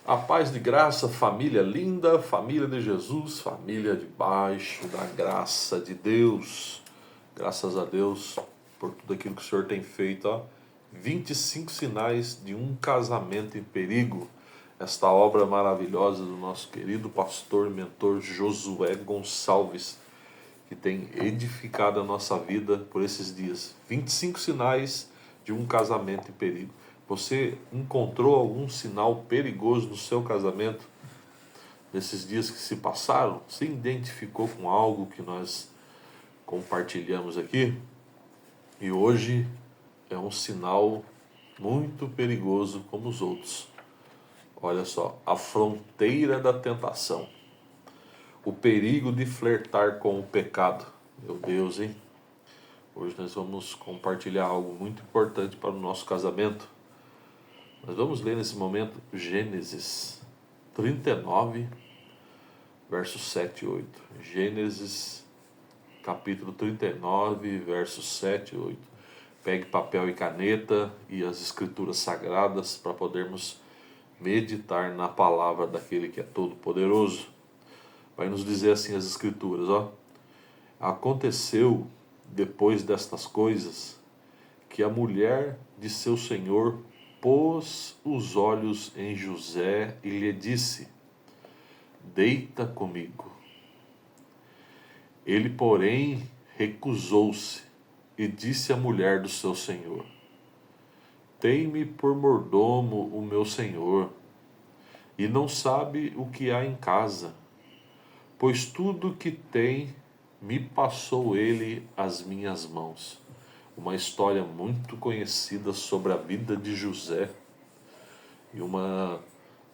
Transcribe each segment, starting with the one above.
A paz de graça, família linda, família de Jesus, família debaixo da graça de Deus. Graças a Deus por tudo aquilo que o Senhor tem feito. 25 sinais de um casamento em perigo. Esta obra maravilhosa do nosso querido pastor e mentor Josué Gonçalves, que tem edificado a nossa vida por esses dias. 25 sinais de um casamento em perigo. Você encontrou algum sinal perigoso no seu casamento nesses dias que se passaram? Se identificou com algo que nós compartilhamos aqui? E hoje é um sinal muito perigoso como os outros. Olha só, a fronteira da tentação. O perigo de flertar com o pecado. Meu Deus, hein? Hoje nós vamos compartilhar algo muito importante para o nosso casamento. Nós vamos ler nesse momento Gênesis 39, versos 7 e 8. Gênesis capítulo 39, versos 7 e 8. Pegue papel e caneta e as escrituras sagradas para podermos meditar na palavra daquele que é todo poderoso. Vai nos dizer assim as escrituras, ó. Aconteceu depois destas coisas que a mulher de seu senhor pôs os olhos em José e lhe disse: deita comigo. Ele, porém, recusou-se e disse à mulher do seu senhor: tem-me por mordomo o meu senhor, e não sabe o que há em casa, pois tudo que tem me passou ele às minhas mãos. Uma história muito conhecida sobre a vida de José, e uma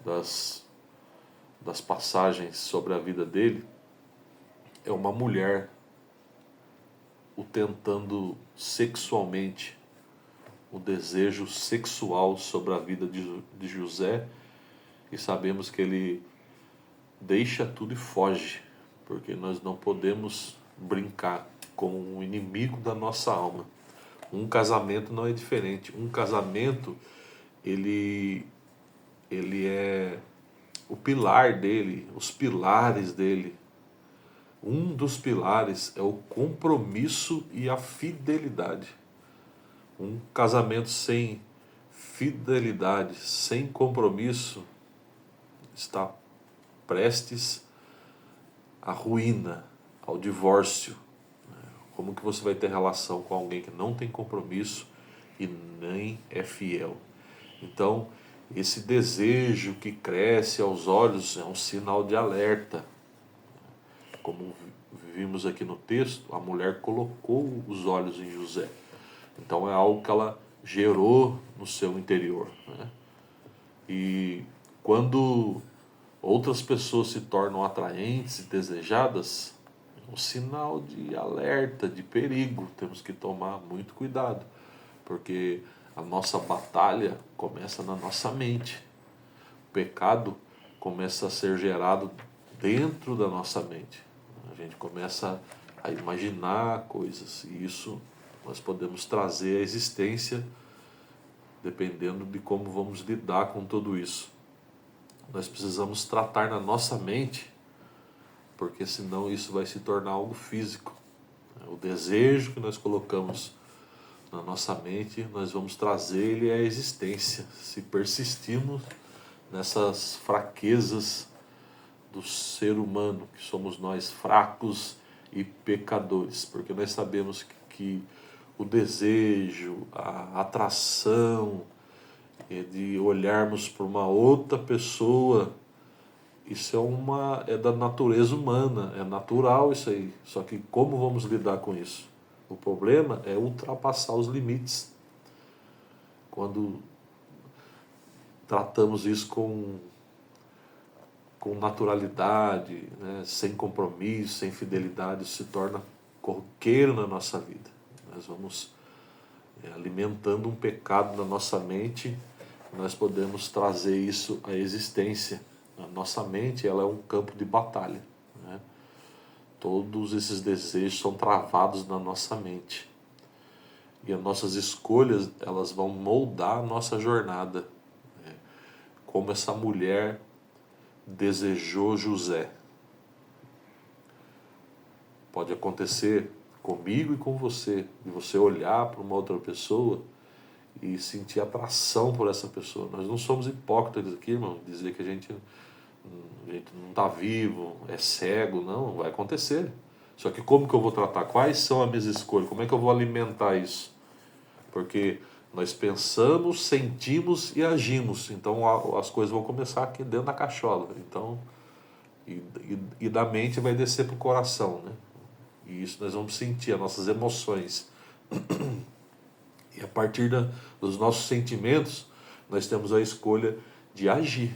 das passagens sobre a vida dele é uma mulher o tentando sexualmente, o desejo sexual sobre a vida de José, e sabemos que ele deixa tudo e foge, porque nós não podemos brincar com o inimigo da nossa alma. Um casamento não é diferente. Um casamento, ele é o pilar dele, os pilares dele. Um dos pilares é o compromisso e a fidelidade. Um casamento sem fidelidade, sem compromisso, está prestes à ruína, ao divórcio. Como que você vai ter relação com alguém que não tem compromisso e nem é fiel? Então, esse desejo que cresce aos olhos é um sinal de alerta. Como vimos aqui no texto, a mulher colocou os olhos em José. Então é algo que ela gerou no seu interior, né? E quando outras pessoas se tornam atraentes e desejadas, é um sinal de alerta, de perigo. Temos que tomar muito cuidado, porque a nossa batalha começa na nossa mente. O pecado começa a ser gerado dentro da nossa mente. A gente começa a imaginar coisas, e isso nós podemos trazer à existência dependendo de como vamos lidar com tudo isso. Nós precisamos tratar na nossa mente, porque senão isso vai se tornar algo físico. O desejo que nós colocamos na nossa mente, nós vamos trazer ele à existência, se persistirmos nessas fraquezas do ser humano, que somos nós fracos e pecadores, porque nós sabemos que o desejo, a atração de olharmos para uma outra pessoa, isso é da natureza humana, é natural isso aí. Só que como vamos lidar com isso? O problema é ultrapassar os limites. Quando tratamos isso com naturalidade, né, sem compromisso, sem fidelidade, isso se torna corriqueiro na nossa vida. Nós vamos alimentando um pecado na nossa mente, nós podemos trazer isso à existência. A nossa mente, ela é um campo de batalha, né? Todos esses desejos são travados na nossa mente. E as nossas escolhas, elas vão moldar a nossa jornada. como essa mulher desejou José. Pode acontecer comigo e com você, de você olhar para uma outra pessoa e sentir atração por essa pessoa. Nós não somos hipócritas aqui, irmão, dizer que a gente não está vivo, é cego, não, vai acontecer. Só que como que eu vou tratar? Quais são as minhas escolhas? Como é que eu vou alimentar isso? Porque nós pensamos, sentimos e agimos. Então as coisas vão começar aqui dentro da cachola. Então, e da mente vai descer para o coração, né? E isso nós vamos sentir, as nossas emoções. E a partir dos nossos sentimentos, nós temos a escolha de agir.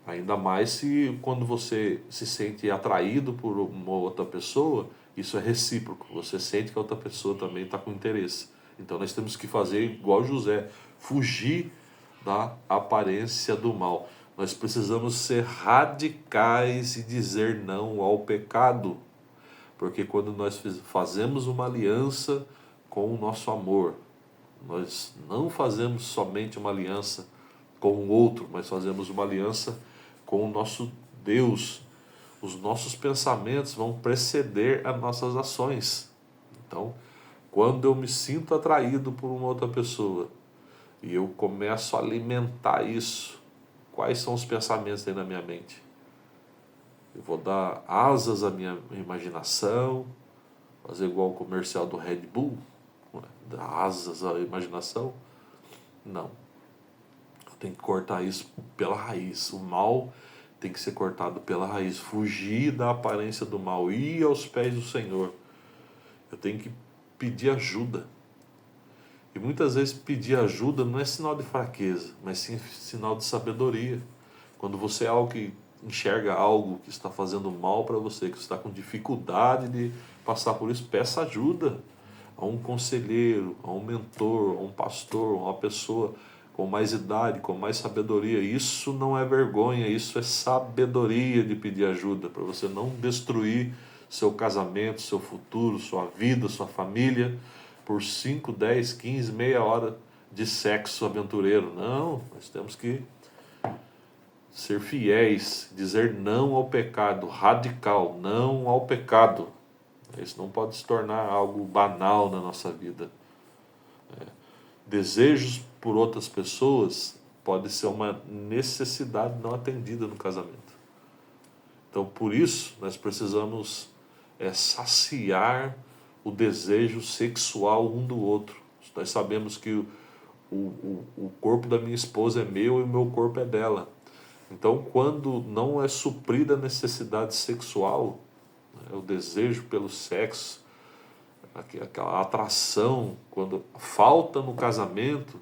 Ainda mais se quando você se sente atraído por uma outra pessoa, isso é recíproco. Você sente que a outra pessoa também está com interesse. Então nós temos que fazer igual José, fugir da aparência do mal. Nós precisamos ser radicais e dizer não ao pecado. Porque quando nós fazemos uma aliança com o nosso amor, nós não fazemos somente uma aliança com o outro, mas fazemos uma aliança com o nosso Deus. Os nossos pensamentos vão preceder as nossas ações. Então, quando eu me sinto atraído por uma outra pessoa e eu começo a alimentar isso, quais são os pensamentos aí na minha mente? Eu vou dar asas à minha imaginação, fazer igual o comercial do Red Bull, dar asas à imaginação? Não. Eu tenho que cortar isso pela raiz. O mal tem que ser cortado pela raiz. Fugir da aparência do mal, ir aos pés do Senhor. Eu tenho que pedir ajuda. E muitas vezes pedir ajuda não é sinal de fraqueza, mas sim sinal de sabedoria. Quando você é algo que enxerga algo que está fazendo mal para você, que está com dificuldade de passar por isso, peça ajuda a um conselheiro, a um mentor, a um pastor, a uma pessoa com mais idade, com mais sabedoria. Isso não é vergonha, isso é sabedoria de pedir ajuda, para você não destruir seu casamento, seu futuro, sua vida, sua família, por 5, 10, 15, meia hora de sexo aventureiro. Não, nós temos que ser fiéis, dizer não ao pecado, radical, não ao pecado. Isso não pode se tornar algo banal na nossa vida. Desejos por outras pessoas pode ser uma necessidade não atendida no casamento. Então, por isso, nós precisamos saciar o desejo sexual um do outro. Nós sabemos que o corpo da minha esposa é meu e o meu corpo é dela. Então, quando não é suprida a necessidade sexual, o desejo pelo sexo, aquela atração, quando falta no casamento,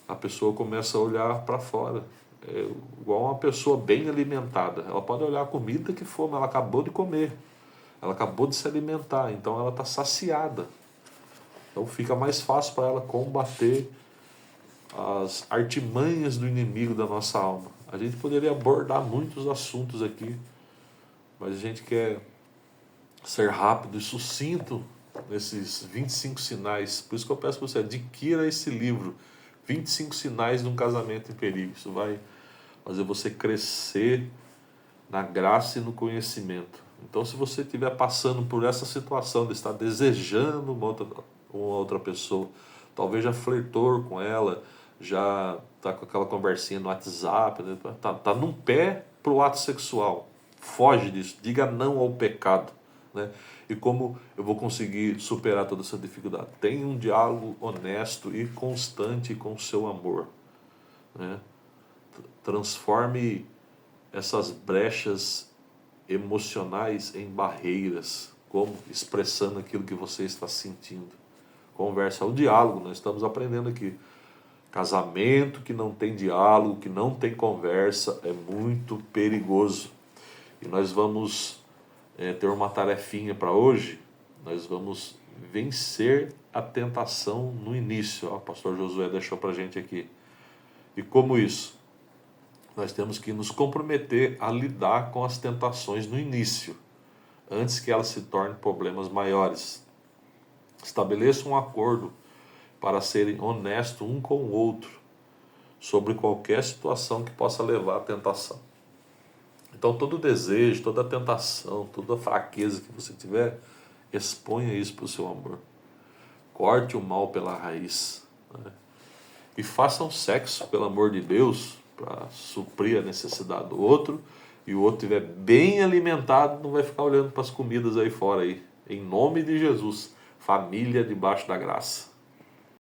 a pessoa começa a olhar para fora. É igual uma pessoa bem alimentada. Ela pode olhar a comida que for, mas ela acabou de comer. Ela acabou de se alimentar, então ela está saciada. Então fica mais fácil para ela combater as artimanhas do inimigo da nossa alma. A gente poderia abordar muitos assuntos aqui, mas a gente quer ser rápido e sucinto nesses 25 sinais. Por isso que eu peço para você, adquira esse livro, 25 sinais de um casamento em perigo. Isso vai fazer você crescer na graça e no conhecimento. Então, se você estiver passando por essa situação de estar desejando uma outra pessoa, talvez já flertou com ela, já está com aquela conversinha no WhatsApp, né? tá num pé para o ato sexual. Foge disso, diga não ao pecado. Né? E como eu vou conseguir superar toda essa dificuldade? Tenha um diálogo honesto e constante com o seu amor. Né? Transforme essas brechas emocionais em barreiras, como expressando aquilo que você está sentindo. Conversa, o diálogo, nós estamos aprendendo aqui. Casamento que não tem diálogo, que não tem conversa, é muito perigoso. E nós vamos ter uma tarefinha para hoje. Nós vamos vencer a tentação no início. O pastor Josué deixou para a gente aqui. E como isso? Nós temos que nos comprometer a lidar com as tentações no início, antes que elas se tornem problemas maiores. Estabeleça um acordo para serem honestos um com o outro sobre qualquer situação que possa levar à tentação. Então todo desejo, toda tentação, toda fraqueza que você tiver, exponha isso para o seu amor. Corte o mal pela raiz, né? E façam sexo, pelo amor de Deus, para suprir a necessidade do outro, e o outro estiver bem alimentado, não vai ficar olhando para as comidas aí fora aí. Em nome de Jesus, família debaixo da graça.